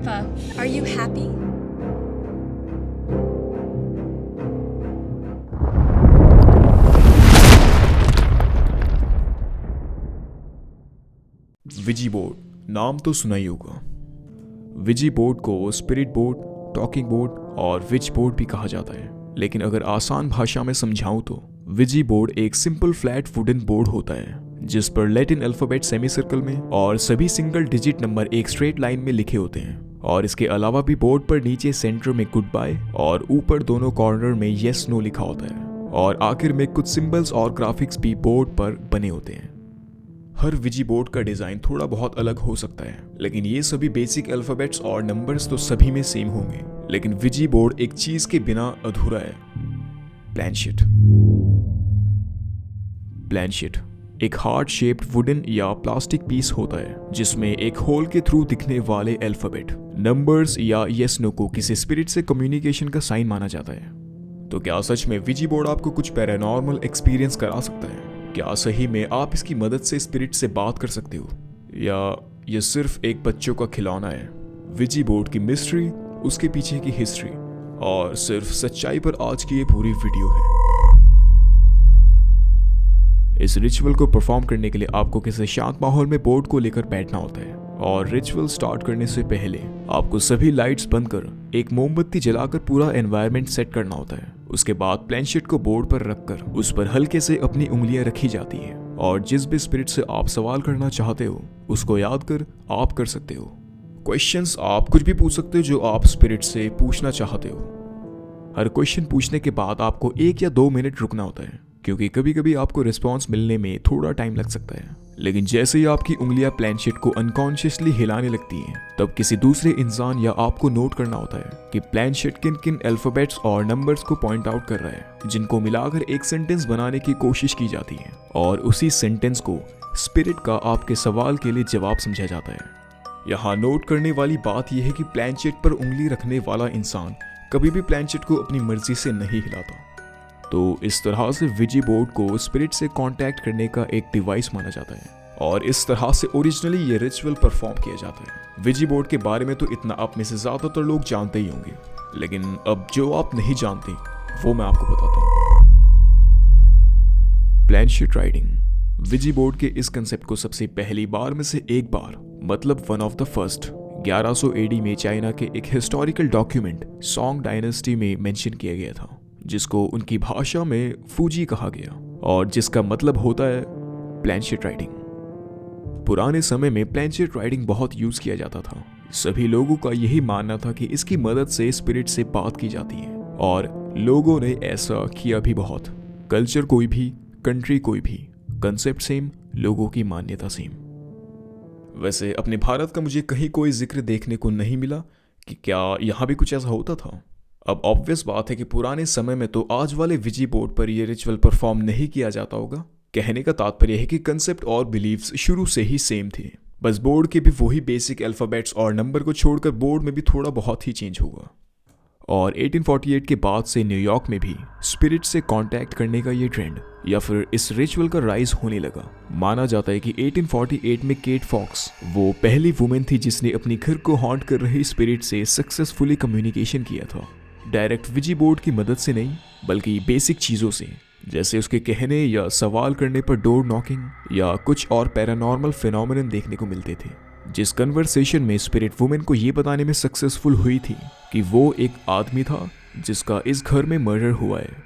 Grandpa, are you happy? Ouija board नाम तो सुना ही होगा। विजी बोर्ड को स्पिरिट बोर्ड, टॉकिंग बोर्ड और विच बोर्ड भी कहा जाता है, लेकिन अगर आसान भाषा में समझाऊं तो विजी बोर्ड एक सिंपल फ्लैट वुडन बोर्ड होता है जिस पर लैटिन अल्फाबेट सेमी सर्कल में और सभी सिंगल डिजिट नंबर एक स्ट्रेट लाइन में लिखे होते हैं। और इसके अलावा भी बोर्ड पर नीचे सेंटर में गुड बाय और ऊपर दोनों कॉर्नर में येस नो लिखा होता है और आखिर में कुछ सिंबल्स और ग्राफिक्स भी बोर्ड पर बने होते हैं। हर विजी बोर्ड का डिजाइन थोड़ा बहुत अलग हो सकता है, लेकिन ये सभी बेसिक अल्फाबेट्स और नंबर्स तो सभी में सेम होंगे। लेकिन विजी बोर्ड एक चीज के बिना अधूरा है, प्लानशीट। प्लानशीट एक हार्ट शेप्ड वुडन या प्लास्टिक पीस होता है जिसमें एक होल के थ्रू दिखने वाले अल्फाबेट, नंबर्स या येस नो को किसी स्पिरिट से कम्युनिकेशन का साइन माना जाता है। तो क्या सच में विजी बोर्ड आपको कुछ पैरानॉर्मल एक्सपीरियंस करा सकता है? क्या सही में आप इसकी मदद से स्पिरिट से बात कर सकते हो, या ये सिर्फ एक बच्चों का खिलौना है? विजी बोर्ड की मिस्ट्री, उसके पीछे की हिस्ट्री और सिर्फ सच्चाई पर आज की ये पूरी वीडियो है। इस रिचुअल को परफॉर्म करने के लिए आपको किसी शांत माहौल में बोर्ड को लेकर बैठना होता है और रिचुअल स्टार्ट करने से पहले आपको सभी लाइट्स बंद कर एक मोमबत्ती जलाकर पूरा एनवायरनमेंट सेट करना होता है। उसके बाद प्लानशीट को बोर्ड पर रखकर उस पर हल्के से अपनी उंगलियां रखी जाती हैं और जिस भी स्पिरिट से आप सवाल करना चाहते हो उसको याद कर आप कर सकते हो। क्वेश्चंस आप कुछ भी पूछ सकते हो जो आप स्पिरिट से पूछना चाहते हो। हर क्वेश्चन पूछने के बाद आपको 1 या 2 मिनट रुकना होता है, क्योंकि कभी कभी आपको रिस्पॉन्स मिलने में थोड़ा टाइम लग सकता है। लेकिन जैसे ही आपकी उंगलियां प्लानशीट को अनकॉन्शियसली हिलाने लगती हैं, तब किसी दूसरे इंसान या आपको नोट करना होता है कि प्लानशीट किन किन अल्फाबेट्स और नंबर्स को पॉइंट आउट कर रहा है, जिनको मिलाकर एक सेंटेंस बनाने की कोशिश की जाती है और उसी सेंटेंस को स्पिरिट का आपके सवाल के लिए जवाब समझा जाता है। यहाँ नोट करने वाली बात यह है कि प्लानशीट पर उंगली रखने वाला इंसान कभी भी प्लानशीट को अपनी मर्जी से नहीं हिलाता। तो इस तरह से विजी बोर्ड को स्पिरिट से कांटेक्ट करने का एक डिवाइस माना जाता है और इस तरह से ओरिजिनली ये रिचुअल परफॉर्म किया जाता है। विजी बोर्ड के बारे में तो इतना आप में से ज्यादातर लोग जानते ही होंगे, लेकिन अब जो आप नहीं जानते वो मैं आपको बताता हूँ। प्लानशीट राइटिंग विजी बोर्ड के इस कंसेप्ट को सबसे पहली बार में से एक बार, मतलब one of the first, 1100 AD में चाइना के एक हिस्टोरिकल डॉक्यूमेंट सॉन्ग डायनेस्टी में मेंशन किया गया था, जिसको उनकी भाषा में फूजी कहा गया और जिसका मतलब होता है प्लानशीट राइटिंग। पुराने समय में प्लानशीट राइटिंग बहुत यूज किया जाता था। सभी लोगों का यही मानना था कि इसकी मदद से स्पिरिट से बात की जाती है और लोगों ने ऐसा किया भी बहुत। कल्चर कोई भी, कंट्री कोई भी, कंसेप्ट सेम, लोगों की मान्यता सेम। वैसे अपने भारत का मुझे कहीं कोई जिक्र देखने को नहीं मिला कि क्या यहाँ भी कुछ ऐसा होता था। अब ऑब्वियस बात है कि पुराने समय में तो आज वाले विजी बोर्ड पर यह रिचुअल परफॉर्म नहीं किया जाता होगा। कहने का तात्पर्य है कि कंसेप्ट और बिलीव्स शुरू से ही सेम थे, बस बोर्ड के भी वही बेसिक अल्फाबेट्स और नंबर को छोड़कर बोर्ड में भी थोड़ा बहुत ही चेंज होगा। और 1848 के बाद से न्यूयॉर्क में भी स्पिरिट से कांटेक्ट करने का ये ट्रेंड या फिर इस रिचुअल का राइज होने लगा। माना जाता है कि 1848 में केट फॉक्स वो पहली वुमेन थी जिसने अपनी घर को हॉन्ट कर रही स्पिरिट से सक्सेसफुली कम्युनिकेशन किया था। डायरेक्ट विजी बोर्ड की मदद से नहीं, बल्कि बेसिक चीज़ों से, जैसे उसके कहने या सवाल करने पर डोर नॉकिंग या कुछ और पैरानॉर्मल फिनोमेनन देखने को मिलते थे। जिस कन्वर्सेशन में स्पिरिट वुमेन को ये बताने में सक्सेसफुल हुई थी कि वो एक आदमी था जिसका इस घर में मर्डर हुआ है।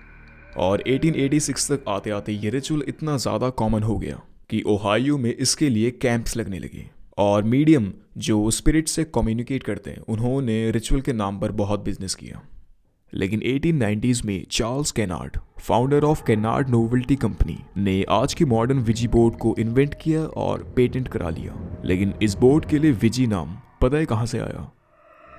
और 1886 तक आते आते ये रिचुअल इतना ज़्यादा कॉमन हो गया कि ओहायो में इसके लिए कैंप्स लगने लगे और मीडियम जो स्पिरिट से कम्युनिकेट करते हैं उन्होंने रिचुअल के नाम पर बहुत बिजनेस किया। लेकिन 1890s में Charles केनार्ड, founder of केनार्ड novelty company, ने आज की मॉडर्न विजी बोर्ड को इन्वेंट किया और पेटेंट करा लिया। लेकिन इस बोर्ड के लिए विजी नाम पता है कहाँ से आया?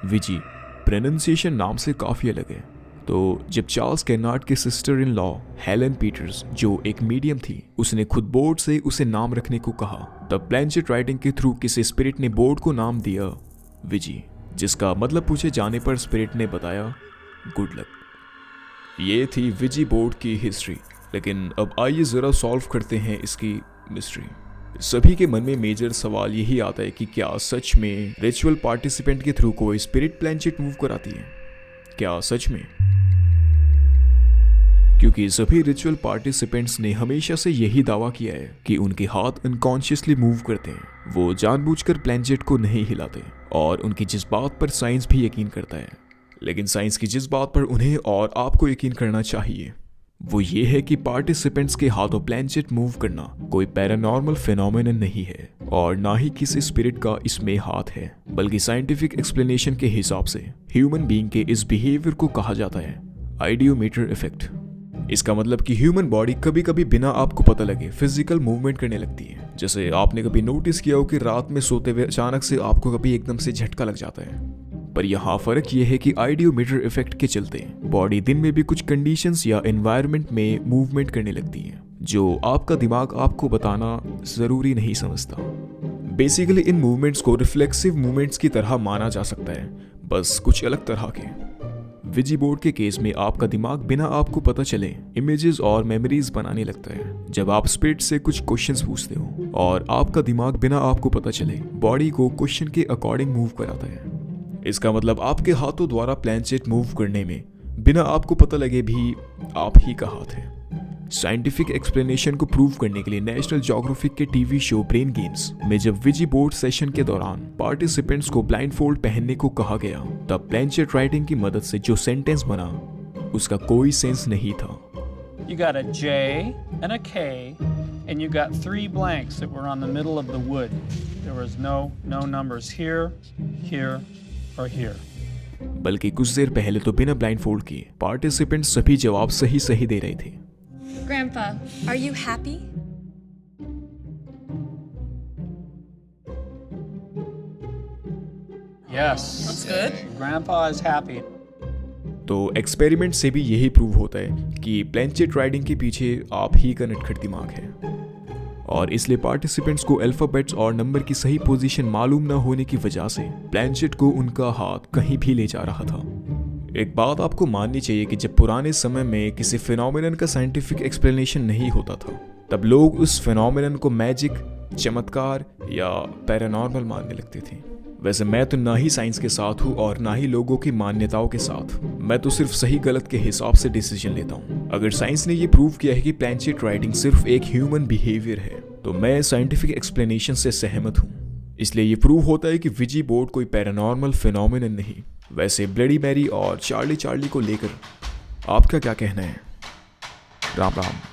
विजी प्रोनाउंसिएशन नाम से काफ़ी अलग है। तो जब चार्ल्स केनार्ड की sister in law Helen Peters, जो एक मीडियम थी, उसने खुद बोर्ड से उसे नाम रखने को कहा, तब प्लानशीट राइटिंग के थ्रू किसी स्पिरिट ने बोर्ड को नाम दिया विजी, जिसका मतलब पूछे जाने पर स्पिरिट ने बताया गुड लक। ये थी विजी बोर्ड की हिस्ट्री। लेकिन अब आइए ज़रा सॉल्व करते हैं इसकी मिस्ट्री। सभी के मन में मेजर सवाल यही आता है कि क्या सच में रिचुअल पार्टिसिपेंट के थ्रू कोई स्पिरिट प्लैनेट मूव कराती है? क्या सच में? क्योंकि सभी रिचुअल पार्टिसिपेंट्स ने हमेशा से यही दावा किया है कि उनके हाथ अनकॉन्शियसली मूव करते हैं। वो जानबूझकर प्लैनेट को नहीं हिलाते और उनकी जिस बात पर साइंस भी यकीन करता है, लेकिन साइंस की जिस बात पर उन्हें और आपको यकीन करना चाहिए वो ये है कि पार्टिसिपेंट्स के हाथों प्लैनेट मूव करना कोई पैरानॉर्मल फिनोमेनन नहीं है और ना ही किसी स्पिरिट का इसमें हाथ है, बल्कि साइंटिफिक एक्सप्लेनेशन के हिसाब से ह्यूमन बीइंग के इस बिहेवियर को कहा जाता है आइडियोमीटर इफेक्ट। इसका मतलब कि ह्यूमन बॉडी कभी कभी बिना आपको पता लगे फिजिकल मूवमेंट करने लगती है। जैसे आपने कभी नोटिस किया हो कि रात में सोते हुए अचानक से आपको कभी एकदम से झटका लग जाता है। पर यहाँ फर्क यह है कि आइडियोमीटर इफेक्ट के चलते बॉडी दिन में भी कुछ कंडीशंस या एनवायरनमेंट में मूवमेंट करने लगती है जो आपका दिमाग आपको बताना जरूरी नहीं समझता। बेसिकली इन मूवमेंट्स को रिफ्लेक्सिव मूवमेंट्स की तरह माना जा सकता है, बस कुछ अलग तरह के। विजी बोर्ड के केस में आपका दिमाग बिना आपको पता चले इमेजेस और मेमोरीज बनाने लगता है। जब आप स्पिरिट से कुछ क्वेश्चंस पूछते हो और आपका दिमाग बिना आपको पता चले बॉडी को क्वेश्चन के अकॉर्डिंग मूव कराता है। इसका मतलब आपके हाथों द्वारा प्लैनेट मूव करने में बिना आपको पता लगे भी आप ही का हाथ है। साइंटिफिक एक्सप्लेनेशन को प्रूव करने के लिए नेशनल ज्योग्राफिक के टीवी शो ब्रेन गेम्स में जब विजी बोर्ड सेशन के दौरान पार्टिसिपेंट्स को ब्लाइंडफोल्ड पहनने को कहा गया, तब प्लैनेट राइटिंग की मदद से जो सेंटेंस बना उसका कोई सेंस नहीं था। You got a J and a K and you got 3 blanks that were on the middle of the wood. There was no numbers here, here or here. बल्कि कुछ देर पहले तो बिना ब्लाइंडफोल्ड किए पार्टिसिपेंट सभी जवाब सही दे रहे थे। Grandpa, are you happy? Yes. That's good. Grandpa is happy. तो एक्सपेरिमेंट से भी यही प्रूव होता है कि प्लैनेट राइडिंग के पीछे आप ही का नटखट दिमाग है और इसलिए पार्टिसिपेंट्स को अल्फाबेट्स और नंबर की सही पोजीशन मालूम न होने की वजह से प्लैनेट को उनका हाथ कहीं भी ले जा रहा था। एक बात आपको माननी चाहिए कि जब पुराने समय में किसी फिनोमेनन का साइंटिफिक एक्सप्लेनेशन नहीं होता था, तब लोग उस फिनोमेनन को मैजिक, चमत्कार या पैरानॉर्मल मानने लगते थे। वैसे मैं तो ना ही साइंस के साथ हूँ और ना ही लोगों की मान्यताओं के साथ। मैं तो सिर्फ सही गलत के हिसाब से डिसीजन लेता हूँ। अगर साइंस ने ये प्रूव किया है कि प्लैनेट राइडिंग सिर्फ एक ह्यूमन बिहेवियर है, तो मैं साइंटिफिक एक्सप्लेनेशन से सहमत हूँ। इसलिए ये प्रूव होता है कि विजी बोर्ड कोई पैरानॉर्मल फिनोमेनन नहीं। वैसे ब्लडी मैरी और चार्ली को लेकर आपका क्या कहना है? राम राम।